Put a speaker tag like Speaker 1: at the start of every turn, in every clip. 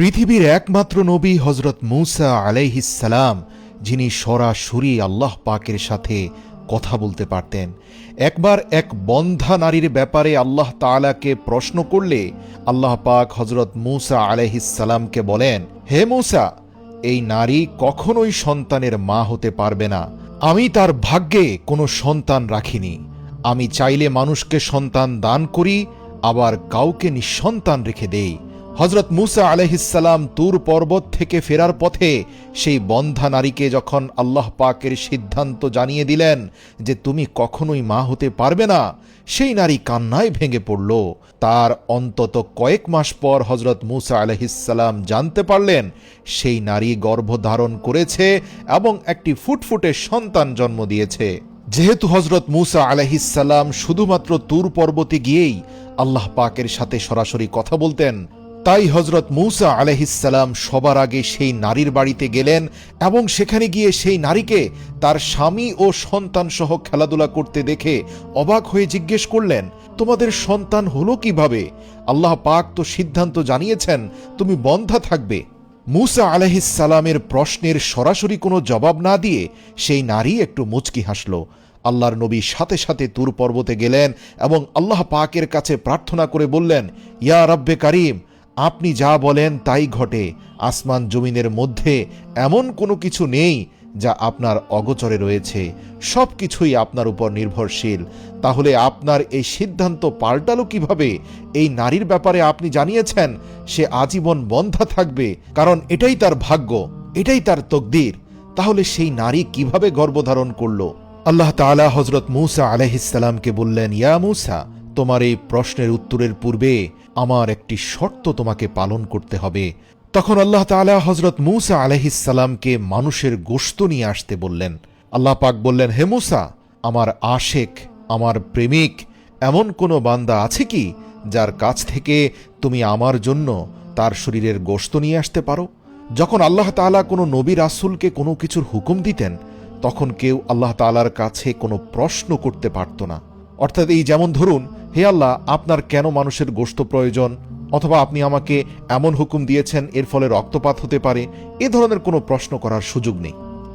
Speaker 1: পৃথিবীর একমাত্র নবী হজরত মূসা আলাইহিস সালাম, যিনি সরাসরি আল্লাহ পাকের সাথে কথা বলতে পারতেন। একবার এক বন্ধ্যা নারীর ব্যাপারে আল্লাহ তাআলাকে প্রশ্ন করলে আল্লাহ পাক হজরত মূসা আলাইহিস সালামকে বলেন, হে মূসা, এই নারী কখনোই সন্তানের মা হতে পারবে না। আমি তার ভাগ্যে কোনো সন্তান রাখিনি। আমি চাইলে মানুষকে সন্তান দান করি, আবার কাউকে নিঃসন্তান রেখে দেই। হজরত মূসা আলাইহিস সালাম তুর পর্বত থেকে ফেরার পথে সেই বন্ধ্যা নারীকে যখন আল্লাহ পাকের সিদ্ধান্ত জানিয়ে দিলেন যে তুমি কখনোই মা হতে পারবে না, সেই নারী কান্নায় ভেঙে পড়ল। তার অন্তত কয়েক মাস পর হজরত মূসা আলাইহিস সালাম জানতে পারলেন সেই নারী গর্ভধারণ করেছে এবং একটি ফুটফুটে সন্তান জন্ম দিয়েছে। যেহেতু হজরত মূসা আলাইহিস সালাম শুধুমাত্র তুর পর্বতে গিয়েই আল্লাহ পাকের সাথে সরাসরি কথা বলতেন, তাই হজরত মূসা আলাইহিস সালাম সবার আগে সেই নারীর বাড়িতে গেলেন এবং সেখানে গিয়ে সেই নারীকে তার স্বামী ও সন্তান সহ খেলাধুলা করতে দেখে অবাক হয়ে জিজ্ঞেস করলেন, তোমাদের সন্তান হলো কিভাবে? আল্লাহ পাক তো সিদ্ধান্ত জানিয়েছেন তুমি বন্ধ্যা থাকবে। মূসা আলাইহিস সালামের প্রশ্নের সরাসরি কোনো জবাব না দিয়ে সেই নারী একটু মুচকি হাসল। আল্লাহর নবী সাথে সাথে তুর পর্বতে গেলেন এবং আল্লাহ পাকের কাছে প্রার্থনা করে বললেন, ইয়া রব্বে কারিম, আপনি যা বলেন তাই ঘটে। আসমান জমিনের মধ্যে এমন কোনো কিছু নেই যা আপনার অগোচরে রয়েছে, সব কিছুই আপনার উপর নির্ভরশীল। তাহলে আপনার এই সিদ্ধান্ত পাল্টালো কিভাবে? এই নারীর ব্যাপারে আপনি জানিয়েছেন সে আজীবন বন্ধ্যা থাকবে, কারণ এটাই তার ভাগ্য, এটাই তার তকদির। তাহলে সেই নারী কিভাবে গর্ভধারণ করল? আল্লাহ তাআলা হজরত মূসা আলাইহিস সালামকে বললেন, ইয়া মূসা, তোমার এই প্রশ্নের উত্তরের পূর্বে আমার একটি শর্ত তোমাকে পালন করতে হবে। তখন আল্লাহ তাআলা হজরত মূসা আলাইহিস সালামকে মানুষের গোশত নিয়ে আসতে বললেন। আল্লাহ পাক বললেন, হে মূসা, আমার আশেক, আমার প্রেমিক এমন কোনো বান্দা আছে কি যার কাছ থেকে তুমি আমার জন্য তার শরীরের গোশত নিয়ে আসতে পারো? যখন আল্লাহ তাআলা কোনো নবী রাসূলকে কোনো কিছুর হুকুম দিতেন, তখন কেউ আল্লাহ তাআলার কাছে কোনো প্রশ্ন করতে পারত না। অর্থাৎ এই যেমন ধরুন, হে আল্লাহ, আপনার কেন মানুষের গোশত প্রয়োজন, অথবা আপনি আমাকে এমন হুকুম দিয়েছেন এর ফলে রক্তপাত হতে পারে, এ ধরনের কোনো প্রশ্ন করার সুযোগ নেই।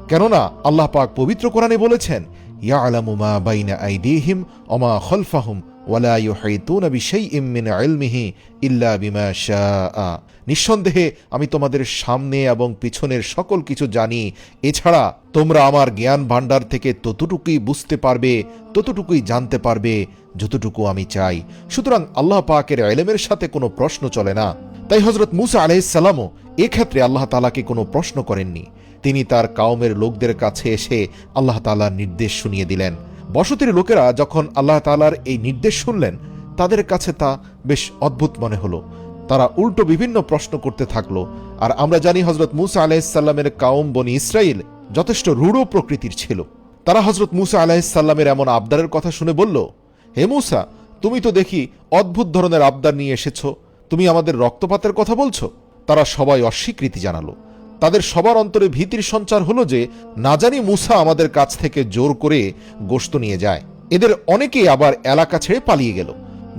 Speaker 1: কেননা আল্লাহ পাক পবিত্র কোরআনে বলেছেন, ইয়ালামু মা বাইনা আইদিহিম ওয়া মা খালফাহুম ওয়ালা ইউহিতুনা বিশাইইম মিন ইলমিহি ইল্লা বিমা শাআ। নিঃসন্দেহে আমি তোমাদের সামনে এবং পিছনের সকল কিছু জানি, এছাড়া তোমরা আমার জ্ঞান ভাণ্ডার থেকে ততটুকুই বুঝতে পারবে, ততটুকুই জানতে পারবে যতটুকু আমি চাই। সুতরাং আল্লাহ পাকের ইলমের সাথে কোনো প্রশ্ন চলে না। তাই হজরত মূসা আলাইহিস সালামও এক্ষেত্রে আল্লাহ তাআলাকে কোনো প্রশ্ন করেননি। তিনি তার কাউমের লোকদের কাছে এসে আল্লাহ তাআলার নির্দেশ শুনিয়ে দিলেন। বসতির লোকেরা যখন আল্লাহ তাআলার এই নির্দেশ শুনলেন, তাদের কাছে তা বেশ অদ্ভুত মনে হলো। তারা উল্টো বিভিন্ন প্রশ্ন করতে থাকলো। আর আমরা জানি হজরত মূসা আলাইহিস সালামের কাউম বনি ইসরাইল যথেষ্ট রূঢ় প্রকৃতির ছিল। তারা হজরত মূসা আলাইহিস সালামের এমন আবদারের কথা শুনে বলল, হে মূসা, তুমি তো দেখি অদ্ভুত ধরনের আবদার নিয়ে এসেছো, তুমি আমাদের রক্তপাতের কথা বলছো? তারা সবাই অস্বীকৃতি জানালো। তাদের সবার অন্তরে ভীতির সঞ্চার হলো যে না জানি মূসা আমাদের কাছ থেকে জোর করে গোশত নিয়ে যায়। এদের অনেকেই আবার এলাকা ছেড়ে পালিয়ে গেল।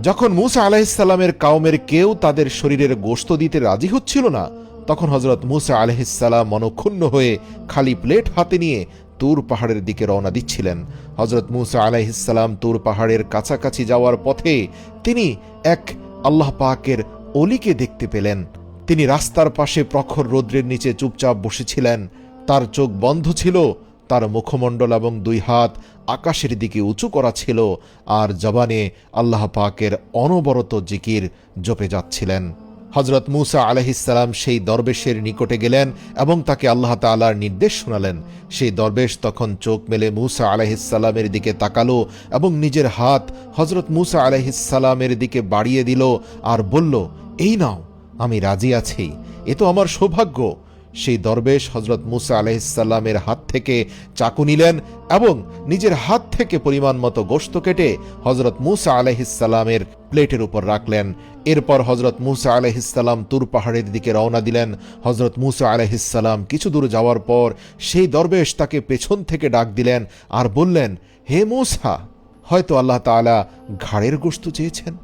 Speaker 1: যখন মূসা আলাইহিস সালামের কাউমের কেউ তাদের শরীরের গোশত দিতে রাজি হচ্ছিল না, তখন হজরত মূসা আলাইহিস সালাম মনক্ষুণ্ণ হয়ে খালি প্লেট হাতে নিয়ে তুর পাহাড়ের দিকে রওনা দিচ্ছিলেন। হজরত মূসা আলাইহিস সালাম তুর পাহাড়ের কাছাকাছি যাওয়ার পথে তিনি এক আল্লাহ পাকের অলিকে দেখতে পেলেন। তিনি রাস্তার পাশে প্রখর রৌদ্রের নিচে চুপচাপ বসেছিলেন। তার চোখ বন্ধ ছিল, তার মুখমণ্ডল এবং দুই হাত আকাশের দিকে উঁচু করা ছিল, আর জবানে আল্লাহ পাকের অনবরত জিকির জপে যাচ্ছিলেন। হজরত মূসা আলাইহিস সালাম সেই দরবেশের নিকটে গেলেন এবং তাকে আল্লাহ তাআলার নির্দেশ শোনালেন। সেই দরবেশ তখন চোখ মেলে মূসা আলাইহিস সালামের দিকে তাকালো এবং নিজের হাত হজরত মূসা আলাইহিস সালামের দিকে বাড়িয়ে দিল আর বলল, এই নাও, আমি রাজি আছি, এ তো আমার সৌভাগ্য। সেই দরবেশ হজরত মূসা আলাইহিস সালামের হাত থেকে চাকু নিলেন এবং নিজের হাত থেকে পরিমাণ মতো গোশত কেটে হজরত মূসা আলাইহিস সালামের প্লেটের উপর রাখলেন। এরপর হজরত মূসা আলাইহিস সালাম তুর পাহাড়ের দিকে রওনা দিলেন। হজরত মূসা আলাইহিস সালাম কিছু দূর যাওয়ার পর সেই দরবেশ তাকে পেছন থেকে ডাক দিলেন আর বললেন, হে মূসা, হয়তো আল্লাহ তাআলা ঘাড়ের গোশত চেয়েছেন,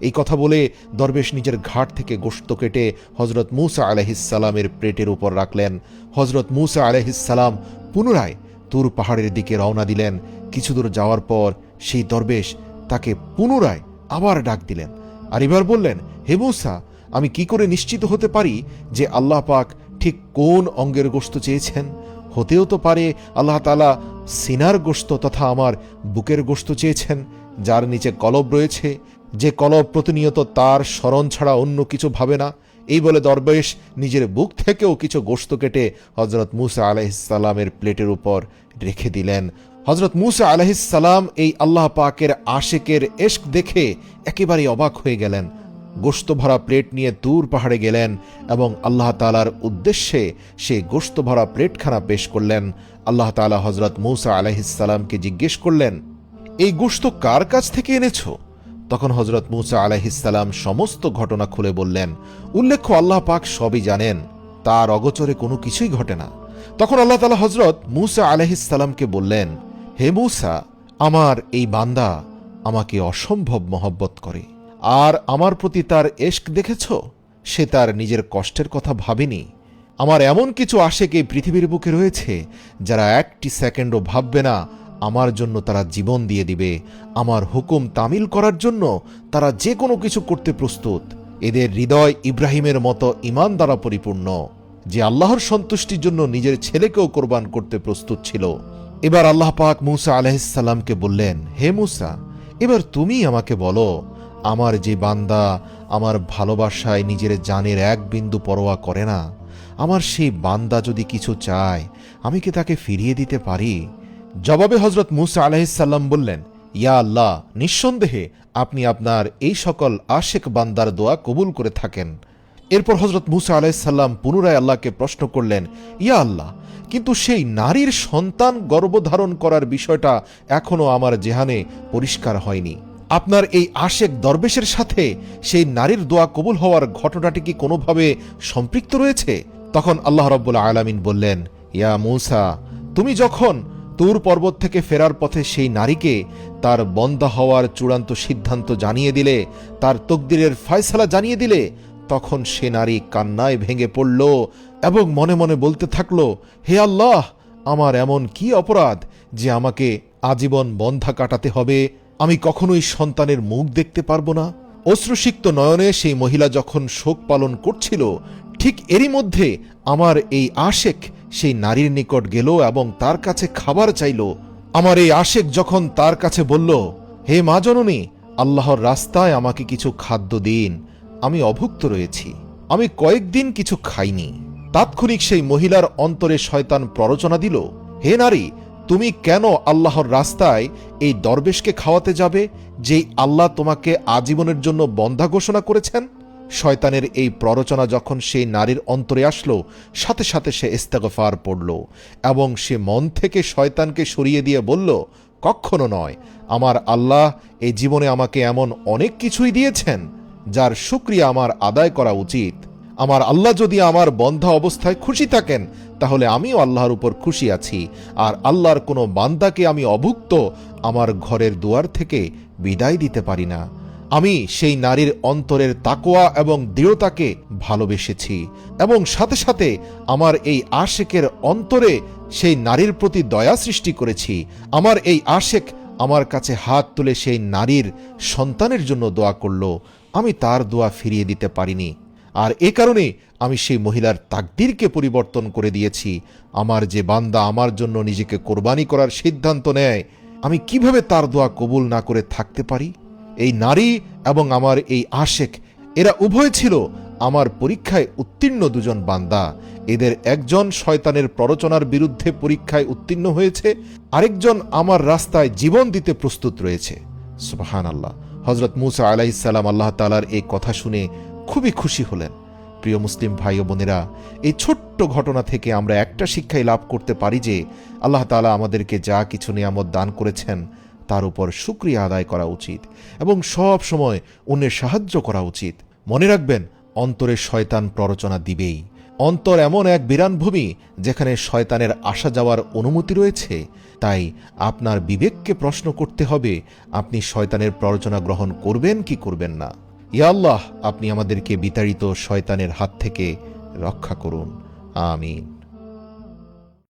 Speaker 1: এই কথা বলে দরবেশ নিজের ঘাট থেকে গোশত কেটে হজরত মূসা আলাইহিসসালামের প্লেটের উপর রাখলেন। হজরত মূসা আলাইহিসসালাম পুনরায় তুর পাহাড়ের দিকে রওনা দিলেন। কিছু দূর যাওয়ার পর সেই দরবেশ তাকে পুনরায় আবার ডাক দিলেন, আর এবার বললেন, হে মূসা, আমি কি করে নিশ্চিত হতে পারি যে আল্লাহ পাক ঠিক কোন অঙ্গের গোশত চেয়েছেন? হতেও তো পারে আল্লাহ তাআলা সিনার গোশত তথা আমার বুকের গোশত চেয়েছেন, যার নিচে কলব রয়েছে, যে কলব প্রতিনিয়ত তার স্মরণ ছাড়া অন্য কিছু ভাবে না। এই বলে দরবেশ নিজের বুক থেকেও কিছু গোশত কেটে হজরত মূসা আলাইহিসসালামের প্লেটের উপর রেখে দিলেন। হজরত মূসা আলাইহিসসালাম এই আল্লাহ পাকের আশেকের ইশক দেখে একেবারে অবাক হয়ে গেলেন। গোশত ভরা প্লেট নিয়ে তুর পাহাড়ে গেলেন এবং আল্লাহ তাআলার উদ্দেশ্যে সেই গোশত ভরা প্লেটখানা পেশ করলেন। আল্লাহ তাআলা হজরত মূসা আলাইহিসসালামকে জিজ্ঞেস করলেন, এই গোশত কার কাছ থেকে এনেছো? তখন হজরত মূসা আলাইহিসসালাম সমস্ত ঘটনা খুলে বললেন। উল্লেখ্য, আল্লাহ পাক সবই জানেন, তার অগোচরে কোনো কিছুই ঘটে না। তখন আল্লাহ তাআলা হজরত মূসা আলাইহিসসালামকে বললেন, হে মূসা, আমার এই বান্দা আমাকে অসম্ভব মহব্বত করে, আর আমার প্রতি তার ইশক দেখেছ? সে তার নিজের কষ্টের কথা ভাবেনি। আমার এমন কিছু আশেক এই পৃথিবীর বুকে রয়েছে যারা একটি সেকেন্ডও ভাববে না আমার জন্য তারা জীবন দিয়ে দিবে। আমার হুকুম তামিল করার জন্য তারা যে কোনো কিছু করতে প্রস্তুত। এদের হৃদয় ইব্রাহিমের মতো ঈমান দ্বারা পরিপূর্ণ, যে আল্লাহর সন্তুষ্টির জন্য নিজের ছেলেকেও কোরবান করতে প্রস্তুত ছিল। এবার আল্লাহ পাক মূসা আলাইহিসসালামকে বললেন, হে মূসা, এবার তুমি আমাকে বলো, আমার যে বান্দা আমার ভালোবাসায় নিজের জানের এক বিন্দু পরোয়া করে না, আমার সেই বান্দা যদি কিছু চায়, আমি কি তাকে ফিরিয়ে দিতে পারি? জবাবে হজরত মূসা আলাইহিসসালাম বললেন, ইয়া আল্লাহ, নিঃসন্দেহে আপনি আপনার এই সকল আশেক বান্দার দোয়া কবুল করে থাকেন। এরপর হজরত মূসা আলাইহিসসালাম পুনরায় আল্লাহকে প্রশ্ন করলেন, ইয়া আল্লাহ, কিন্তু সেই নারীর সন্তান গর্ভধারণ করার বিষয়টা এখনো আমার জেহানে পরিষ্কার হয়নি। আপনার এই আশেক দরবেশের সাথে সেই নারীর দোয়া কবুল হওয়ার ঘটনাটি কি কোনোভাবে সম্পৃক্ত রয়েছে? তখন আল্লাহ রাব্বুল আলামিন বললেন, ইয়া মূসা, তুমি যখন তুর পর্বত থেকে ফেরার পথে সেই নারীকে তার বন্দা হওয়ার চূড়ান্ত সিদ্ধান্ত জানিয়ে দিলে, তার তকদিরের ফয়সালা জানিয়ে দিলে, তখন সে নারী কান্নায় ভেঙে পড়ল এবং মনে মনে বলতে থাকল, হে আল্লাহ, আমার এমন কি অপরাধ যে আমাকে আজীবন বন্ধা কাটাতে হবে? আমি কখনোই সন্তানের মুখ দেখতে পারবো না। অশ্রুসিক্ত নয়নে সেই মহিলা যখন শোক পালন করছিল, ঠিক এরই মধ্যে আমার এই আশেক সেই নারীর নিকট গেল এবং তার কাছে খাবার চাইল। আমার এই আশেক যখন তার কাছে বলল, হে মা জননী, আল্লাহর রাস্তায় আমাকে কিছু খাদ্য দিন, আমি অভুক্ত রয়েছি, আমি কয়েকদিন কিছু খাইনি। তাৎক্ষণিক সেই মহিলার অন্তরে শয়তান প্ররোচনা দিল, হে নারী, তুমি কেন আল্লাহর রাস্তায় এই দরবেশকে খাওয়াতে যাবে, যেই আল্লাহ তোমাকে আজীবনের জন্য বন্ধা ঘোষণা করেছেন? শয়তানের এই প্ররোচনা যখন সেই নারীর অন্তরে আসলো, সাথে সাথে সে ইস্তেগফার পড়ল এবং সে মন থেকে শয়তানকে সরিয়ে দিয়ে বলল, কখনো নয়, আমার আল্লাহ এই জীবনে আমাকে এমন অনেক কিছুই দিয়েছেন যার শুকরিয়া আমার আদায় করা উচিত। আমার আল্লাহ যদি আমার বন্ধা অবস্থায় খুশি থাকেন, তাহলে আমিও আল্লাহর উপর খুশি আছি, আর আল্লাহর কোনো বান্দাকে আমি অভুক্ত আমার ঘরের দুয়ার থেকে বিদায় দিতে পারি না। আমি সেই নারীর অন্তরের তাকওয়া এবং দৃঢ়তাকে ভালোবেসেছি এবং সাথে সাথে আমার এই আশেকের অন্তরে সেই নারীর প্রতি দয়া সৃষ্টি করেছি। আমার এই আশেক আমার কাছে হাত তুলে সেই নারীর সন্তানের জন্য দোয়া করল, আমি তার দোয়া ফিরিয়ে দিতে পারিনি, আর এ কারণে আমি সেই মহিলার তাকদীরকে পরিবর্তন করে দিয়েছি। আমার যে বান্দা আমার জন্য নিজেকে কোরবানি করার সিদ্ধান্ত নেয়, আমি কিভাবে তার দোয়া কবুল না করে থাকতে পারি? এই নারী এবং আমার এই আশেক, এরা উভয় ছিল আমার পরীক্ষায় উত্তীর্ণ দুজন বান্দা। এদের একজন শয়তানের প্ররোচনার বিরুদ্ধে পরীক্ষায় উত্তীর্ণ হয়েছে, আরেকজন আমার রাস্তায় জীবন দিতে প্রস্তুত রয়েছে। সুবহানাল্লাহ। হযরত মূসা আলাইহিসসালাম আল্লাহ তাআলার এই কথা শুনে খুবই খুশি হলেন। প্রিয় মুসলিম ভাই ও বোনেরা, এই ছোট্ট ঘটনা থেকে আমরা একটা শিক্ষাই লাভ করতে পারি যে আল্লাহ তাআলা আমাদেরকে যা কিছু নিয়ামত দান করেছেন তার উপর শুকরিয়া আদায় করা উচিত এবং সব সময় অন্যের সাহায্য করা উচিত। মনে রাখবেন, অন্তরে শয়তান প্ররোচনা দিবেই। অন্তর এমন এক বিরান ভূমি যেখানে শয়তানের আসা যাওয়ার অনুমতি রয়েছে। তাই আপনার বিবেককে প্রশ্ন করতে হবে, আপনি শয়তানের প্ররোচনা গ্রহণ করবেন কি করবেন না। ইয়া আল্লাহ, আপনি আমাদেরকে বিতাড়িত শয়তানের হাত থেকে রক্ষা করুন। আমিন।